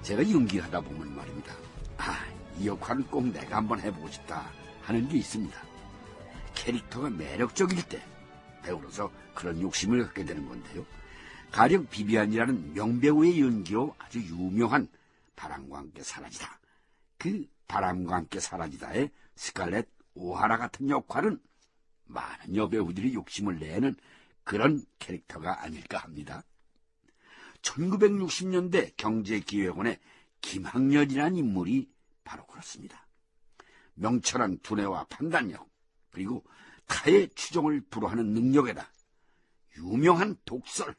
제가 연기하다 보면 말입니다. 이 역할은 꼭 내가 한번 해보고 싶다 하는 게 있습니다. 캐릭터가 매력적일 때 배우로서 그런 욕심을 갖게 되는 건데요. 가령 비비안이라는 명배우의 연기로 아주 유명한 바람과 함께 사라지다. 그 바람과 함께 사라지다의 스칼렛 오하라 같은 역할은 많은 여배우들이 욕심을 내는 그런 캐릭터가 아닐까 합니다. 1960년대 경제기획원의 김학렬이라는 인물이 바로 그렇습니다. 명철한 두뇌와 판단력, 그리고 타의 추종을 불허하는 능력에다 유명한 독설,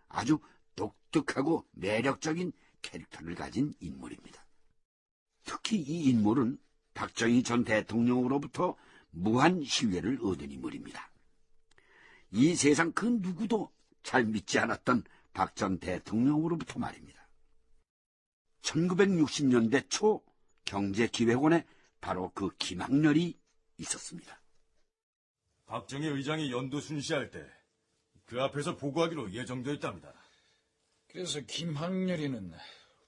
아주 독특하고 매력적인 캐릭터를 가진 인물입니다. 특히 이 인물은 박정희 전 대통령으로부터 무한 신뢰를 얻은 인물입니다. 이 세상 그 누구도 잘 믿지 않았던 박 전 대통령으로부터 말입니다. 1960년대 초 경제기획원에 바로 그 김학렬이 있었습니다. 박정희 의장이 연도 순시할 때 그 앞에서 보고하기로 예정되어 있답니다. 그래서 김학렬이는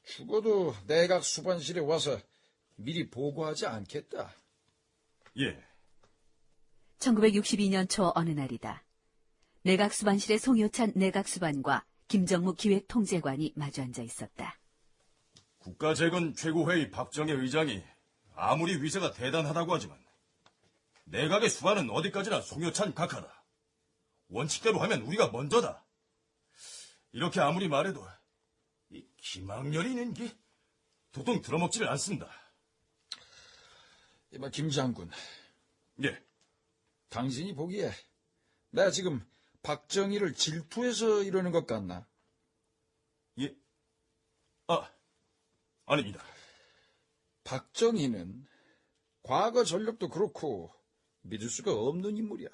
죽어도 내각 수반실에 와서 미리 보고하지 않겠다. 예. 1962년 초 어느 날이다. 내각 수반실의 송효찬 내각 수반과 김정무 기획통제관이 마주 앉아 있었다. 국가재건 최고회의 박정희 의장이 아무리 위세가 대단하다고 하지만 내각의 수반은 어디까지나 송효찬 각하다. 원칙대로 하면 우리가 먼저다. 이렇게 아무리 말해도 이 김학렬이 있는 게 도통 들어먹지를 않습니다. 이봐, 김 장군. 예. 당신이 보기에 내가 지금 박정희를 질투해서 이러는 것 같나? 예. 아닙니다. 박정희는 과거 전력도 그렇고 믿을 수가 없는 인물이야.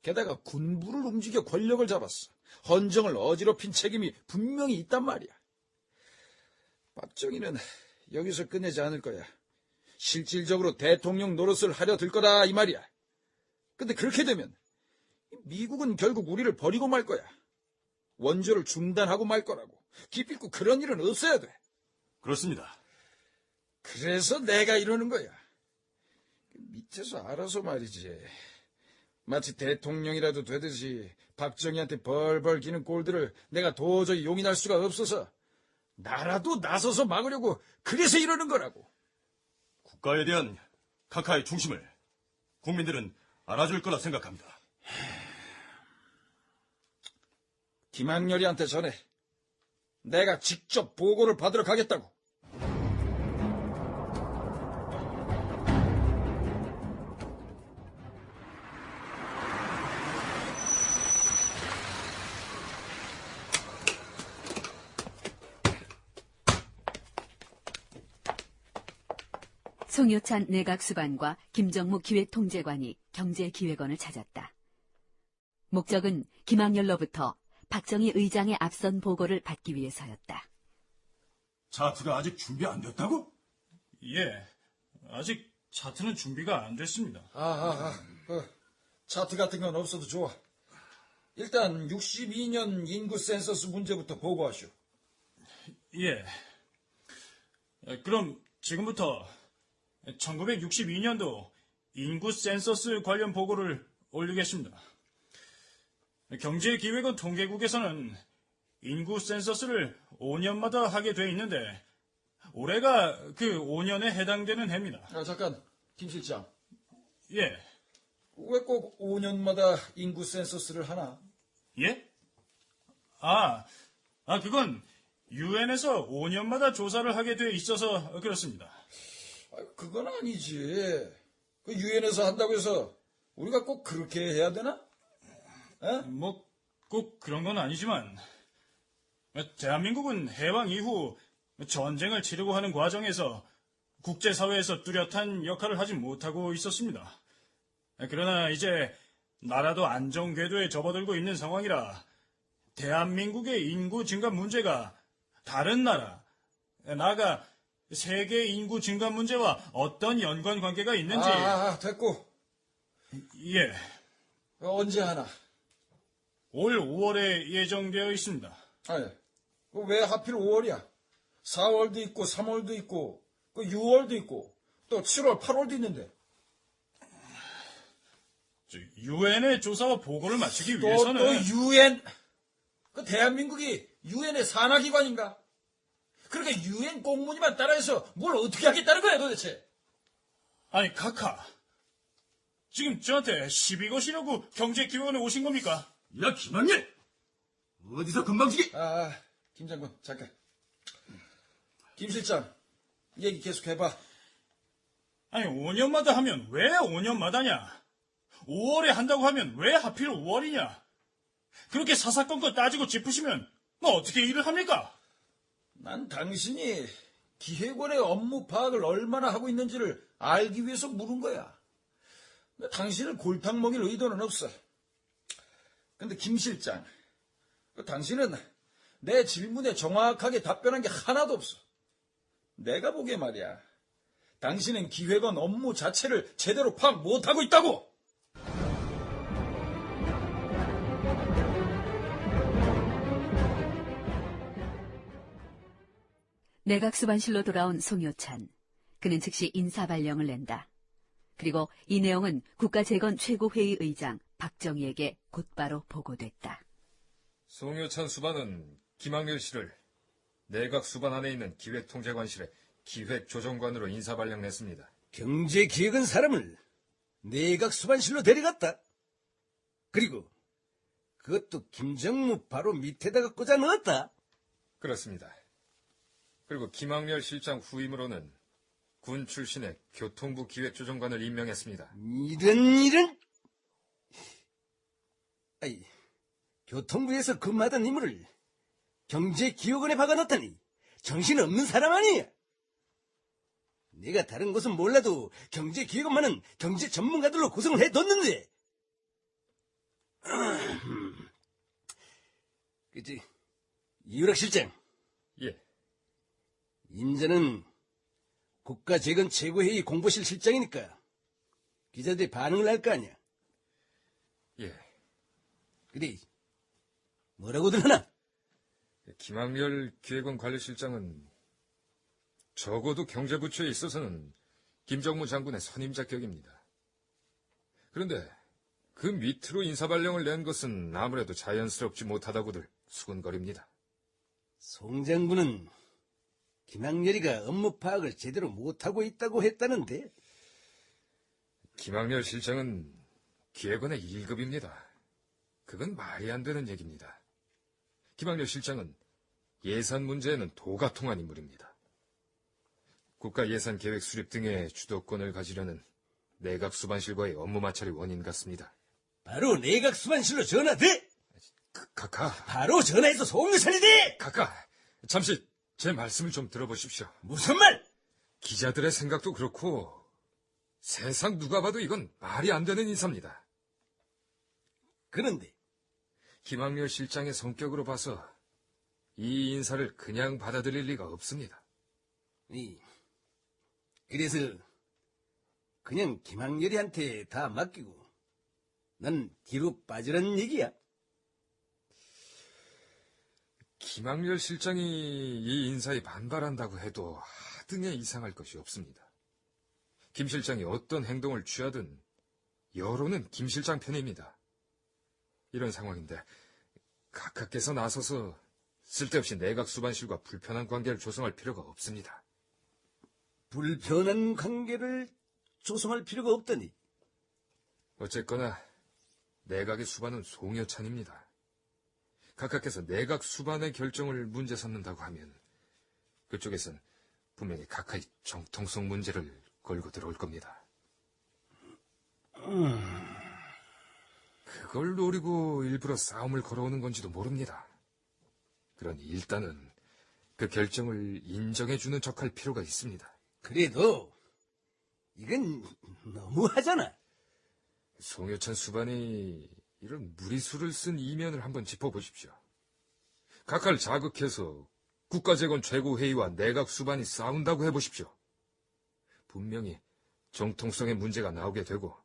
게다가 군부를 움직여 권력을 잡았어. 헌정을 어지럽힌 책임이 분명히 있단 말이야. 박정희는 여기서 끝내지 않을 거야. 실질적으로 대통령 노릇을 하려 들 거다 이 말이야. 근데 그렇게 되면 미국은 결국 우리를 버리고 말 거야. 원조를 중단하고 말 거라고. 기필코 그런 일은 없어야 돼. 그렇습니다. 그래서 내가 이러는 거야. 밑에서 알아서 말이지. 마치 대통령이라도 되듯이 박정희한테 벌벌 기는 꼴들을 내가 도저히 용인할 수가 없어서 나라도 나서서 막으려고 그래서 이러는 거라고. 국가에 대한 각하의 중심을 국민들은 알아줄 거라 생각합니다. 김학렬이한테 전해. 내가 직접 보고를 받으러 가겠다고. 송효찬 내각 수반과 김정무 기획통제관이 경제기획원을 찾았다. 목적은 김학렬로부터 박정희 의장의 앞선 보고를 받기 위해서였다. 차트가 아직 준비 안 됐다고? 예, 아직 차트는 준비가 안 됐습니다. 차트 같은 건 없어도 좋아. 일단 62년 인구 센서스 문제부터 보고하시오. 예. 그럼 지금부터 1962년도 인구 센서스 관련 보고를 올리겠습니다. 경제기획원 통계국에서는 인구 센서스를 5년마다 하게 돼 있는데 올해가 그 5년에 해당되는 해입니다. 잠깐, 김 실장. 예. 왜 꼭 5년마다 인구 센서스를 하나? 예? 그건 유엔에서 5년마다 조사를 하게 돼 있어서 그렇습니다. 그건 아니지. 그 유엔에서 한다고 해서 우리가 꼭 그렇게 해야 되나? 뭐 꼭 그런 건 아니지만 대한민국은 해방 이후 전쟁을 치르고 하는 과정에서 국제사회에서 뚜렷한 역할을 하지 못하고 있었습니다. 그러나 이제 나라도 안정궤도에 접어들고 있는 상황이라 대한민국의 인구 증가 문제가 다른 나라, 나아가 세계 인구 증가 문제와 어떤 연관 관계가 있는지... 됐고. 예. 언제 하나? 올 5월에 예정되어 있습니다. 왜 하필 5월이야? 4월도 있고 3월도 있고 그 6월도 있고 또 7월 8월도 있는데 유엔의 조사와 보고를 마치기 또 위해서는 유엔 그 대한민국이 유엔의 산하기관인가? 그러니까 유엔 공문이만 따라해서 뭘 어떻게 하겠다는 거야 도대체? 아니 카카 지금 저한테 시비 거시려고 경제기획원에 오신 겁니까? 야, 김학렬! 어디서 금방지기! 김 장군 잠깐. 김 실장 얘기 계속 해봐. 아니 5년마다 하면 왜 5년마다냐? 5월에 한다고 하면 왜 하필 5월이냐? 그렇게 사사건건 따지고 짚으시면 뭐 어떻게 일을 합니까? 난 당신이 기획원의 업무 파악을 얼마나 하고 있는지를 알기 위해서 물은 거야. 당신을 골탕 먹일 의도는 없어. 근데 김 실장, 당신은 내 질문에 정확하게 답변한 게 하나도 없어. 내가 보기에 말이야. 당신은 기획원 업무 자체를 제대로 파악 못하고 있다고! 내각수반실로 돌아온 송효찬. 그는 즉시 인사발령을 낸다. 그리고 이 내용은 국가재건 최고회의 의장 박정희에게 곧바로 보고됐다. 송효찬 수반은 김학렬 씨를 내각 수반 안에 있는 기획통제관실에 기획조정관으로 인사발령 냈습니다. 경제기획은 사람을 내각 수반실로 데려갔다. 그리고 그것도 김정무 바로 밑에다가 꽂아 넣었다. 그렇습니다. 그리고 김학렬 실장 후임으로는 군 출신의 교통부 기획조정관을 임명했습니다. 이런 아이, 교통부에서 근무하던 인물을 경제기획원에 박아넣다니 정신없는 사람 아니야. 내가 다른 곳은 몰라도 경제기획원만은 경제 전문가들로 구성을 해뒀는데. 그치, 이유락 실장. 예, 임자는 국가재건 최고회의 공보실 실장이니까 기자들이 반응을 할 거 아니야. 예. 그래, 뭐라고들 하나? 김학렬 기획원 관리실장은 적어도 경제부처에 있어서는 김정무 장군의 선임자격입니다. 그런데 그 밑으로 인사발령을 낸 것은 아무래도 자연스럽지 못하다고들 수군거립니다. 송 장군은 김학렬이가 업무 파악을 제대로 못하고 있다고 했다는데. 김학렬 실장은 기획원의 1급입니다. 그건 말이 안 되는 얘기입니다. 김학렬 실장은 예산 문제에는 도가 통한 인물입니다. 국가 예산 계획 수립 등의 주도권을 가지려는 내각 수반실과의 업무 마찰이 원인 같습니다. 바로 내각 수반실로 전화돼! 카카, 바로 전화해서 송유찬이 돼! 카카, 잠시 제 말씀을 좀 들어보십시오. 무슨 말? 기자들의 생각도 그렇고 세상 누가 봐도 이건 말이 안 되는 인사입니다. 그런데 김학렬 실장의 성격으로 봐서 이 인사를 그냥 받아들일 리가 없습니다. 그래서 그냥 김학렬이한테 다 맡기고 난 뒤로 빠지라는 얘기야. 김학렬 실장이 이 인사에 반발한다고 해도 하등에 이상할 것이 없습니다. 김 실장이 어떤 행동을 취하든 여론은 김 실장 편입니다. 이런 상황인데 각하께서 나서서 쓸데없이 내각 수반실과 불편한 관계를 조성할 필요가 없습니다. 불편한 관계를 조성할 필요가 없다니. 어쨌거나 내각의 수반은 송여찬입니다. 각하께서 내각 수반의 결정을 문제 삼는다고 하면 그쪽에선 분명히 각하의 정통성 문제를 걸고 들어올 겁니다. 그걸 노리고 일부러 싸움을 걸어오는 건지도 모릅니다. 그러니 일단은 그 결정을 인정해주는 척할 필요가 있습니다. 그래도 이건 너무하잖아. 송여찬 수반이 이런 무리수를 쓴 이면을 한번 짚어보십시오. 각하를 자극해서 국가재건 최고회의와 내각 수반이 싸운다고 해보십시오. 분명히 정통성의 문제가 나오게 되고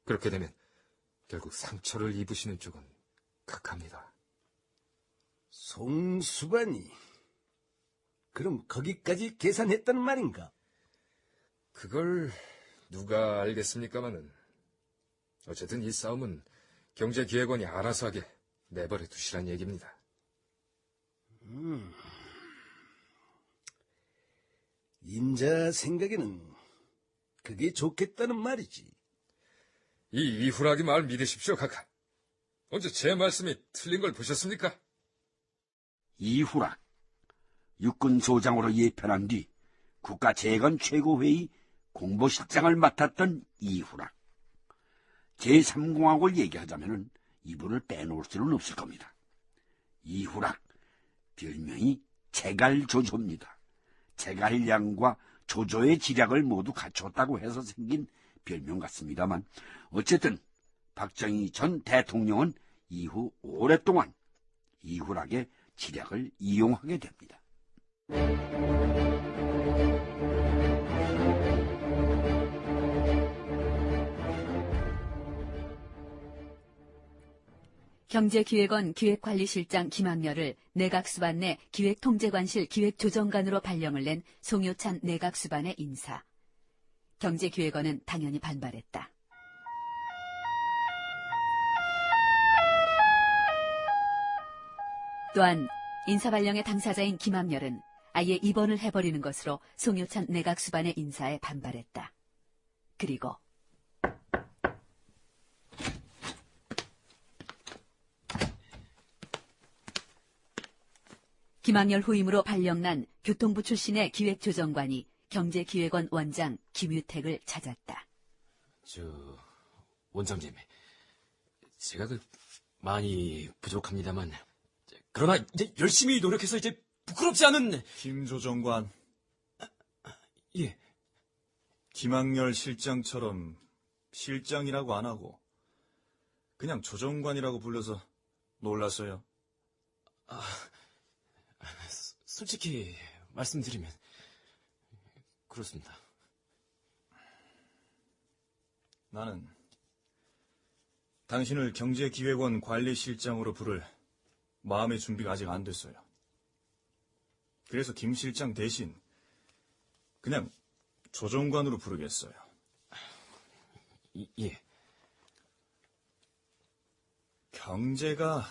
그렇게 되면 결국 상처를 입으시는 쪽은 각하입니다. 송수반이 그럼 거기까지 계산했다는 말인가? 그걸 누가 알겠습니까마는. 어쨌든 이 싸움은 경제기획원이 알아서 하게 내버려 두시란 얘기입니다. 인자 생각에는 그게 좋겠다는 말이지. 이 이후락이 말 믿으십시오, 카카. 언제 제 말씀이 틀린 걸 보셨습니까? 이후락, 육군소장으로 예편한 뒤 국가재건 최고회의 공보실장을 맡았던 이후락. 제3공학을 얘기하자면 이분을 빼놓을 수는 없을 겁니다. 이후락, 별명이 제갈조조입니다. 제갈량과 조조의 지략을 모두 갖췄다고 해서 생긴 별명 같습니다만, 어쨌든 박정희 전 대통령은 이후 오랫동안 이후락의 지략을 이용하게 됩니다. 경제기획원 기획관리실장 김학렬을 내각수반 내 기획통제관실 기획조정관으로 발령을 낸 송효찬 내각수반의 인사. 경제기획원은 당연히 반발했다. 또한 인사발령의 당사자인 김학렬은 아예 입원을 해버리는 것으로 송효찬 내각수반의 인사에 반발했다. 그리고 김학렬 후임으로 발령난 교통부 출신의 기획조정관이 경제기획원 원장 김유택을 찾았다. 원장님, 제가 많이 부족합니다만, 그러나 이제 열심히 노력해서 이제 부끄럽지 않은. 김조정관, 예. 김학렬 실장처럼 실장이라고 안 하고 그냥 조정관이라고 불러서 놀랐어요. 솔직히 말씀드리면 그렇습니다. 나는 당신을 경제기획원 관리실장으로 부를 마음의 준비가 아직 안 됐어요. 그래서 김 실장 대신 그냥 조정관으로 부르겠어요. 예. 경제가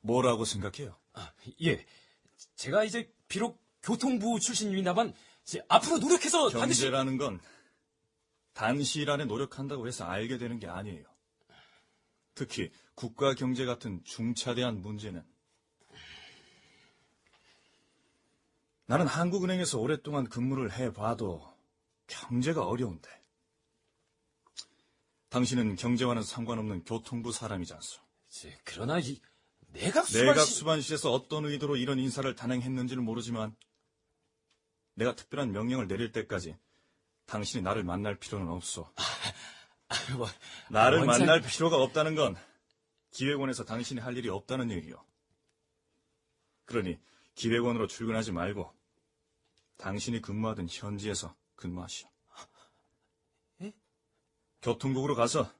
뭐라고 생각해요? 예. 제가 이제 비록 교통부 출신입니다만 앞으로 노력해서 반드시. 경제라는 건 단시일 안에 노력한다고 해서 알게 되는 게 아니에요. 특히 국가 경제 같은 중차대한 문제는. 나는 한국은행에서 오랫동안 근무를 해봐도 경제가 어려운데. 당신은 경제와는 상관없는 교통부 사람이잖소. 그러나 이 내각 수반실에서 어떤 의도로 이런 인사를 단행했는지는 모르지만 내가 특별한 명령을 내릴 때까지 당신이 나를 만날 필요는 없어. 나를 만날 필요가 없다는 건 기획원에서 당신이 할 일이 없다는 얘기요. 그러니 기획원으로 출근하지 말고 당신이 근무하던 현지에서 근무하시오. 예? 교통국으로 가서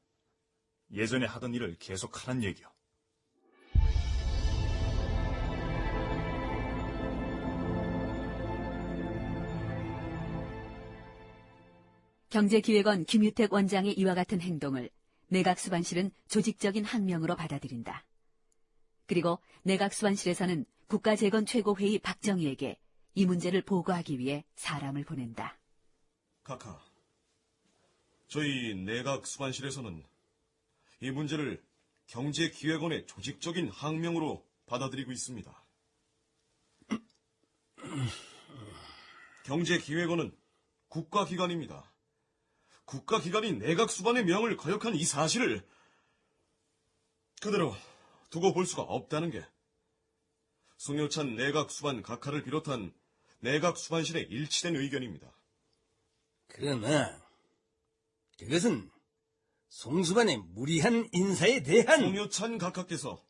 예전에 하던 일을 계속하란 얘기요. 경제기획원 김유택 원장의 이와 같은 행동을 내각수반실은 조직적인 항명으로 받아들인다. 그리고 내각수반실에서는 국가재건 최고회의 박정희에게 이 문제를 보고하기 위해 사람을 보낸다. 카카, 저희 내각 수반실에서는 이 문제를 경제기획원의 조직적인 항명으로 받아들이고 있습니다. 경제기획원은 국가기관입니다. 국가기관이 내각 수반의 명을 거역한 이 사실을 그대로 두고 볼 수가 없다는 게 송효찬 내각 수반 각하를 비롯한 내각 수반실의 일치된 의견입니다. 그러나 그것은 송수반의 무리한 인사에 대한. 송효찬 각하께서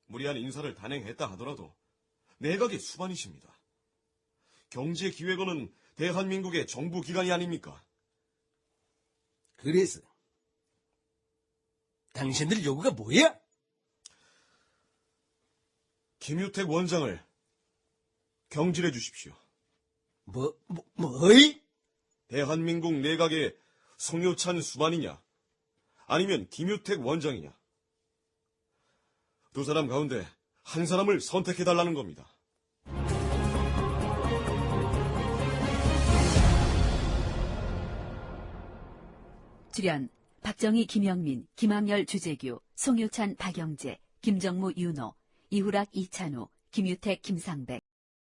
무리한 인사를 단행했다 하더라도 내각의 수반이십니다. 경제기획원은 대한민국의 정부기관이 아닙니까? 그래서 당신들 요구가 뭐야? 김유택 원장을 경질해 주십시오. 뭐이? 대한민국 내각의 송효찬 수반이냐, 아니면 김유택 원장이냐. 두 사람 가운데 한 사람을 선택해달라는 겁니다. 출연 박정희, 김영민, 김학열, 주재규, 송유찬, 박영재, 김정무, 윤호, 이후락, 이찬우, 김유택, 김상백.